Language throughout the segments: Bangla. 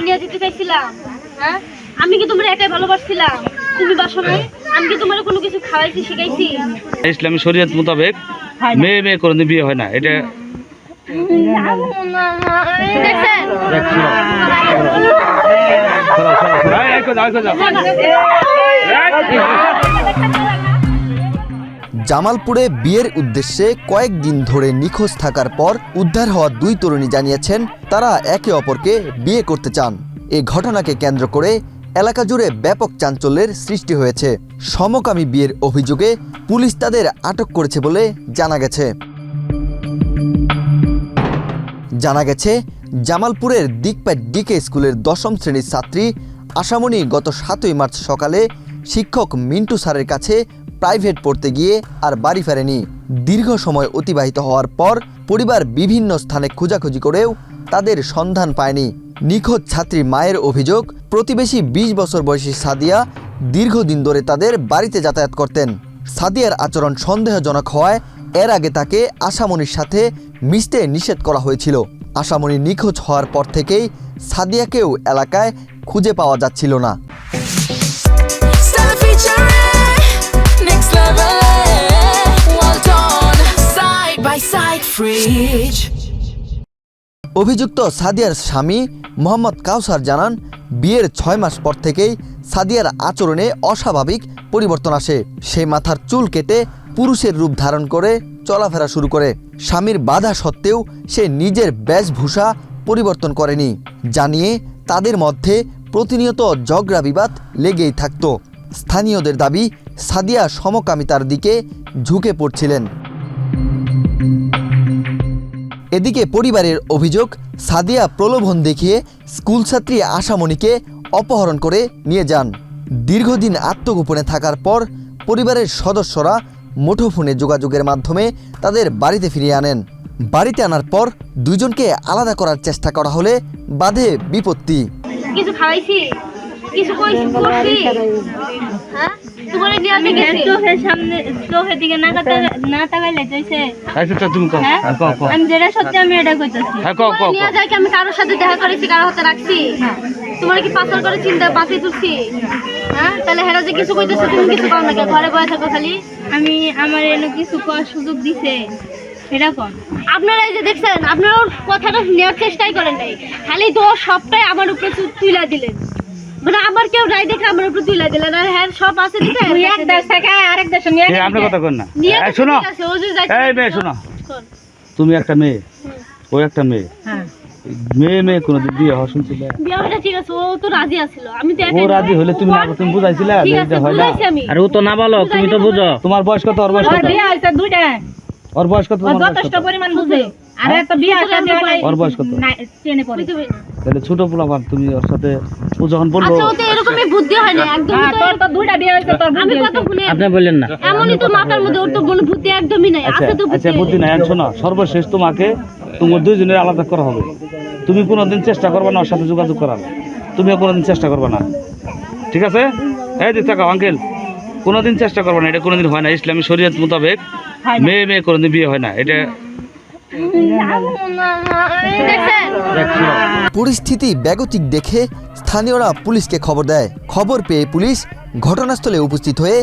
নিয়ে যেতে চাইছিলাম? হ্যাঁ, আমি কি তোমার একাই ভালোবাসছিলাম? তুমি বাসো নাই? আমি কি তোমার কোনো কিছু খাওয়াইছি শিখাইছি? ইসলামী শরীয়ত মোতাবেক মেয়ে মেয়ে করে বিয়ে হয় না, এটা দেখছেন? জামালপুরে বিয়ের উদ্দেশ্যে কয়েকদিন ধরে নিখোঁজ থাকার পর উদ্ধার হওয়া দুই তরুণী জানিয়েছেন তারা একে অপরকে বিয়ে করতে চান। এই ঘটনাকে কেন্দ্র করে এলাকা জুড়ে ব্যাপক চাঞ্চল্যের সৃষ্টি হয়েছে। সমকামী বিয়ের অভিযোগে পুলিশ তাদের আটক করেছে বলে জানা গেছে। জামালপুরের দিকপাট ডিকে স্কুলের ১০ম শ্রেণীর ছাত্রী আশামণি গত ৭ই মার্চ সকালে শিক্ষক মিন্টু স্যারের কাছে প্রাইভেট পড়তে গিয়ে আর বাড়ি ফেরেনি। দীর্ঘ সময় অতিবাহিত হওয়ার পর পরিবার বিভিন্ন স্থানে খোঁজাখুঁজি করেও তাদের সন্ধান পায়নি। নিখোঁজ ছাত্রীর মায়ের অভিযোগ, প্রতিবেশী ২০ বছর বয়সী সাদিয়া দীর্ঘদিন ধরে তাদের বাড়িতে যাতায়াত করতেন। সাদিয়ার আচরণ সন্দেহজনক হওয়ায় এর আগে তাকে আশামণির সাথে মিশতে নিষেধ করা হয়েছিল। আশামণি নিখোঁজ হওয়ার পর থেকেই সাদিয়াকেও এলাকায় খুঁজে পাওয়া যাচ্ছিল না। অভিযুক্ত সাদিয়ার স্বামী মোহাম্মদ কাউসার জানান, বিয়ের ৬ মাস পর থেকেই সাদিয়ার আচরণে অস্বাভাবিক পরিবর্তন আসে। সে মাথার চুল কেটে পুরুষের রূপ ধারণ করে চলাফেরা শুরু করে। স্বামীর বাধা সত্ত্বেও সে নিজের বেশভূষা পরিবর্তন করেনি। জানিয়ে তাদের মধ্যে প্রতিনিয়ত ঝগড়া বিবাদ লেগেই থাকত। স্থানীয়দের দাবি, সাদিয়া সমকামিতার দিকে ঝুঁকে পড়ছিলেন। এদিকে পরিবারের অভিযোগ, সাদিয়া প্রলোভন দেখিয়ে স্কুলছাত্রী আশামণিকে অপহরণ করে নিয়ে যান। দীর্ঘদিন আত্মগোপনে থাকার পর পরিবারের সদস্যরা মুঠোফোনে যোগাযোগের মাধ্যমে তাদের বাড়িতে ফিরিয়ে আনেন। বাড়িতে আনার পর দুজনকে আলাদা করার চেষ্টা করা হলে বাধে বিপত্তি। কিছু খাওয়াইছি, কিছু কইছি করছি, হ্যাঁ তোমার নিয়ে গেছি চোখের সামনে, চোখের দিকে না তাকাইলে কইছে। আচ্ছা তুমি কও, কও আমি যেটা সত্যি আমি এটা কইতাছি। হ্যাঁ কও কও। নিয়ে যাই কি আমি কারোর সাথে দেখা করেছি, কারোর হাতে রাখছি? তোমার কি পাথর করে চিন্তা পাতি তুলছি? হ্যাঁ, তাহলে হেরা যে কিছু কইতেছে তুমি কিছু কও না, ঘরে বসে থাকো খালি। আমি আমার এনে কিছু করার সুযোগ দিছে, এটা কোন? আপনারা এই যে দেখছেন, আপনারা ওর কথাটা নেওয়ার চেষ্টাই করেন নাই, খালি তো সবটাই আমার উপরে তুইলা দিলেন। মানে আমার কেউ রায় দেখে আমার উপরে তুইলা দিলেন। আর হ্যাঁ সব আছে দিতে এক দেশ থেকে আরেক দেশে নিয়ে এই আপনি কথা কন না। এই শুনো, এই মেয়ে শুনো, তুমি একটা মেয়ে, ও একটা মেয়ে, হ্যাঁ মেয়ে মেয়ে কোনদিন বিয়ে হওয়া শুনছিলে? বিয়েটা ঠিক আছে, ও তো রাজি আছিল। আমি তো ও রাজি হলে তুমি না তুমি বুঝাইছিলা যে এটা হয় না? আর ও তো না বলো, তুমি তো বুঝো। তোমার বয়স কত? ওর বয়স কত? বিয়ে হইছে দুইটা। ওর বয়স কত? তোমার বয়স যথেষ্ট কত? পরিমাণ বুঝে। আরে তো বিয়ে হইছে ওর বয়স কত? না চেনে পড়ে। তাহলে ছোট পোলাপান, তুমি ওর সাথে ও যখন বলবো আচ্ছা, ও তো এরকমই বুদ্ধি হয় না একদম। তোর তো দুইটা বিয়ে হইছে, তোর আমি কত শুনে আপনি বললেন না। এমনই তো মাথার মধ্যে, ওর তো কোনো বুদ্ধি একদমই নাই। আচ্ছা আছে তো আচ্ছা বুদ্ধি নাই। শোনো, সর্বশেষ তোমাকে তোমার দুইজনের আলাদা করা হবে। তুমি কোনোদিন চেষ্টা করবে না ওর সাথে যোগাযোগ করার, তুমিও কোনোদিন চেষ্টা করবে না, ঠিক আছে? এই দিক থাকো আঙ্কেল, কোনোদিন চেষ্টা করবে না, এটা কোনোদিন হয় না। ইসলামী শরীয়ত মোতাবেক মেয়ে মেয়ে কোনোদিন বিয়ে হয় না, এটা পরিস্থিতি বেগতিক দেখে স্থানীয়রা পুলিশকে খবর দেয়। খবর পেয়ে পুলিশ ঘটনাস্থলে উপস্থিত হয়ে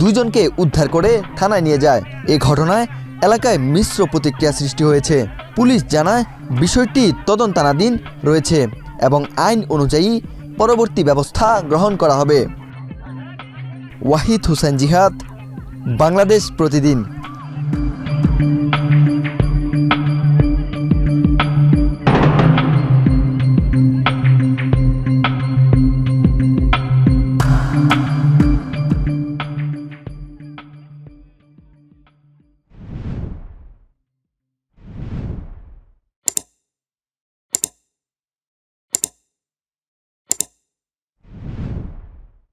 দুজনকে উদ্ধার করে থানায় নিয়ে যায়। এ ঘটনায় এলাকায় মিশ্র প্রতিক্রিয়া সৃষ্টি হয়েছে। পুলিশ জানায় বিষয়টি তদন্তাধীন রয়েছে এবং আইন অনুযায়ী পরবর্তী ব্যবস্থা গ্রহণ করা হবে। ওয়াহিদ হোসেন জিহাদ, বাংলাদেশ প্রতিদিন।